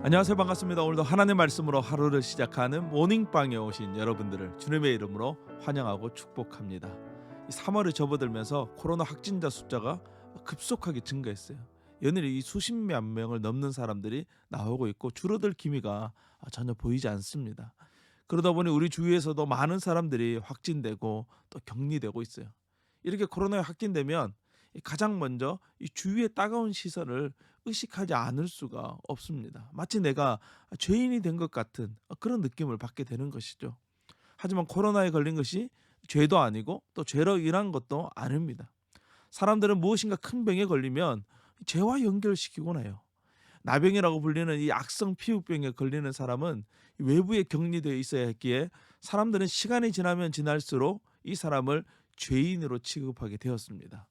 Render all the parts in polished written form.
안녕하세요. 반갑습니다. 오늘도 하나님의 말씀으로 하루를 시작하는 모닝방에 오신 여러분들을 주님의 이름으로 환영하고 축복합니다. 3월이 접어들면서 코로나 확진자 숫자가 급속하게 증가했어요. 연일 이 수십만 명을 넘는 사람들이 나오고 있고 줄어들 기미가 전혀 보이지 않습니다. 그러다 보니 우리 주위에서도 많은 사람들이 확진되고 또 격리되고 있어요. 이렇게 코로나에 확진되면 가장 먼저 이 주위의 따가운 시선을 의식하지 않을 수가 없습니다. 마치 내가 죄인이 된 것 같은 그런 느낌을 받게 되는 것이죠. 하지만 코로나에 걸린 것이 죄도 아니고 또 죄로 인한 것도 아닙니다. 사람들은 무엇인가 큰 병에 걸리면 죄와 연결시키곤 해요. 나병이라고 불리는 이 악성 피부병에 걸리는 사람은 외부에 격리되어 있어야 했기에 사람들은 시간이 지나면 지날수록 이 사람을 죄인으로 취급하게 되었습니다.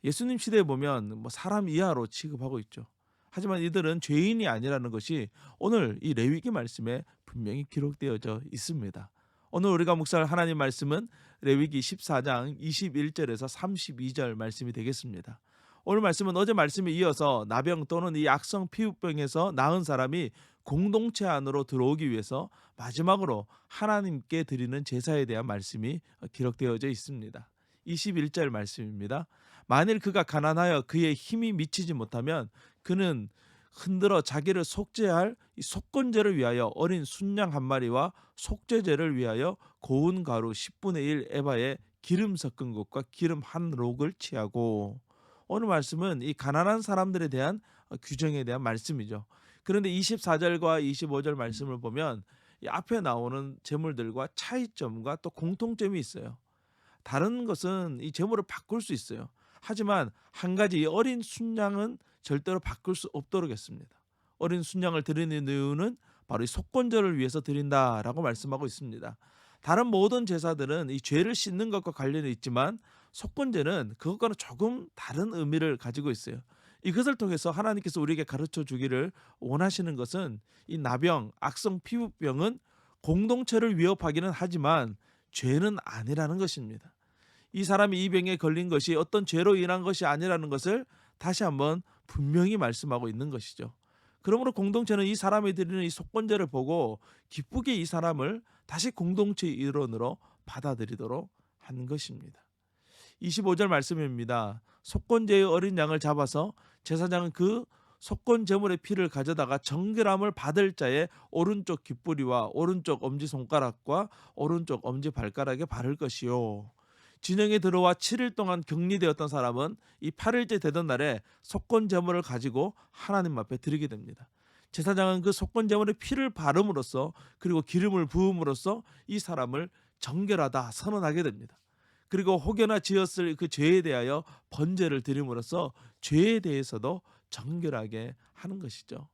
예수님 시대에 보면 사람 이하로 취급하고 있죠. 하지만 이들은 죄인이 아니라는 것이 오늘 이 레위기 말씀에 분명히 기록되어져 있습니다. 오늘 우리가 묵상할 하나님 말씀은 레위기 14장 21절에서 32절 말씀이 되겠습니다. 오늘 말씀은 어제 말씀에 이어서 나병 또는 이 악성 피부병에서 나은 사람이 공동체 안으로 들어오기 위해서 마지막으로 하나님께 드리는 제사에 대한 말씀이 기록되어져 있습니다. 21절 말씀입니다. 만일 그가 가난하여 그의 힘이 미치지 못하면 그는 흔들어 자기를 속죄할 이 속건제를 위하여 어린 순양 한 마리와 속죄제를 위하여 고운 가루 10분의 1 에바에 기름 섞은 것과 기름 한 록을 취하고. 오늘 말씀은 이 가난한 사람들에 대한 규정에 대한 말씀이죠. 그런데 24절과 25절 말씀을 보면 이 앞에 나오는 제물들과 차이점과 또 공통점이 있어요. 다른 것은 이 제물을 바꿀 수 있어요. 하지만 한 가지 어린 순양은 절대로 바꿀 수 없도록 했습니다. 어린 순양을 드리는 이유는 바로 이 속건제를 위해서 드린다라고 말씀하고 있습니다. 다른 모든 제사들은 이 죄를 씻는 것과 관련이 있지만 속건제는 그것과는 조금 다른 의미를 가지고 있어요. 이것을 통해서 하나님께서 우리에게 가르쳐 주기를 원하시는 것은 이 나병, 악성 피부병은 공동체를 위협하기는 하지만 죄는 아니라는 것입니다. 이 사람이 이 병에 걸린 것이 어떤 죄로 인한 것이 아니라는 것을 다시 한번 분명히 말씀하고 있는 것이죠. 그러므로 공동체는 이 사람이 드리는 이 속건제를 보고 기쁘게 이 사람을 다시 공동체의 일원으로 받아들이도록 하는 것입니다. 25절 말씀입니다. 속건제의 어린 양을 잡아서 제사장은 그 속건 제물의 피를 가져다가 정결함을 받을 자의 오른쪽 귓부리와 오른쪽 엄지손가락과 오른쪽 엄지발가락에 바를 것이요. 진영에 들어와 7일 동안 격리되었던 사람은 이 8일째 되던 날에 속건 제물을 가지고 하나님 앞에 드리게 됩니다. 제사장은 그 속건 제물의 피를 바름으로써 그리고 기름을 부음으로써 이 사람을 정결하다 선언하게 됩니다. 그리고 혹여나 지었을 그 죄에 대하여 번제를 드림으로써 죄에 대해서도 정결하게 하는 것이죠.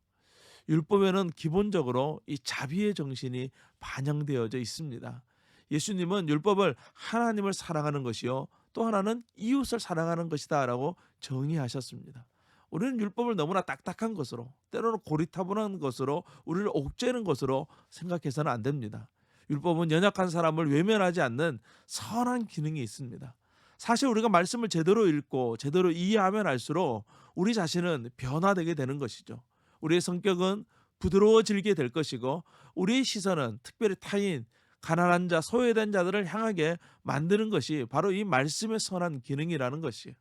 율법에는 기본적으로 이 자비의 정신이 반영되어져 있습니다. 예수님은 율법을 하나님을 사랑하는 것이요 또 하나는 이웃을 사랑하는 것이다 라고 정의하셨습니다. 우리는 율법을 너무나 딱딱한 것으로 때로는 고리타분한 것으로 우리를 옥죄는 것으로 생각해서는 안 됩니다. 율법은 연약한 사람을 외면하지 않는 선한 기능이 있습니다. 사실 우리가 말씀을 제대로 읽고 제대로 이해하면 할수록 우리 자신은 변화되게 되는 것이죠. 우리의 성격은 부드러워지게 될 것이고 우리의 시선은 특별히 타인, 가난한 자, 소외된 자들을 향하게 만드는 것이 바로 이 말씀의 선한 기능이라는 것이에요.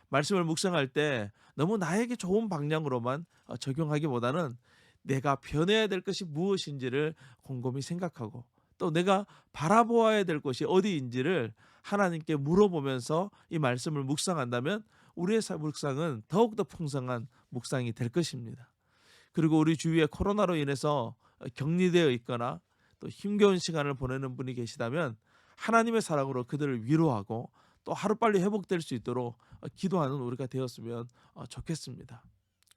말씀을 묵상할 때 너무 나에게 좋은 방향으로만 적용하기보다는 내가 변해야 될 것이 무엇인지를 곰곰이 생각하고 또 내가 바라보아야 될 것이 어디인지를 하나님께 물어보면서 이 말씀을 묵상한다면 우리의 묵상은 더욱더 풍성한 묵상이 될 것입니다. 그리고 우리 주위에 코로나로 인해서 격리되어 있거나 또 힘겨운 시간을 보내는 분이 계시다면 하나님의 사랑으로 그들을 위로하고 또 하루빨리 회복될 수 있도록 기도하는 우리가 되었으면 좋겠습니다.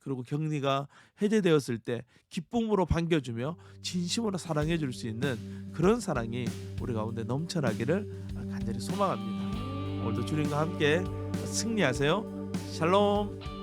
그리고 격리가 해제되었을 때 기쁨으로 반겨주며 진심으로 사랑해 줄 수 있는 그런 사랑이 우리 가운데 넘쳐나기를 간절히 소망합니다. 오늘도 주님과 함께 승리하세요. 샬롬.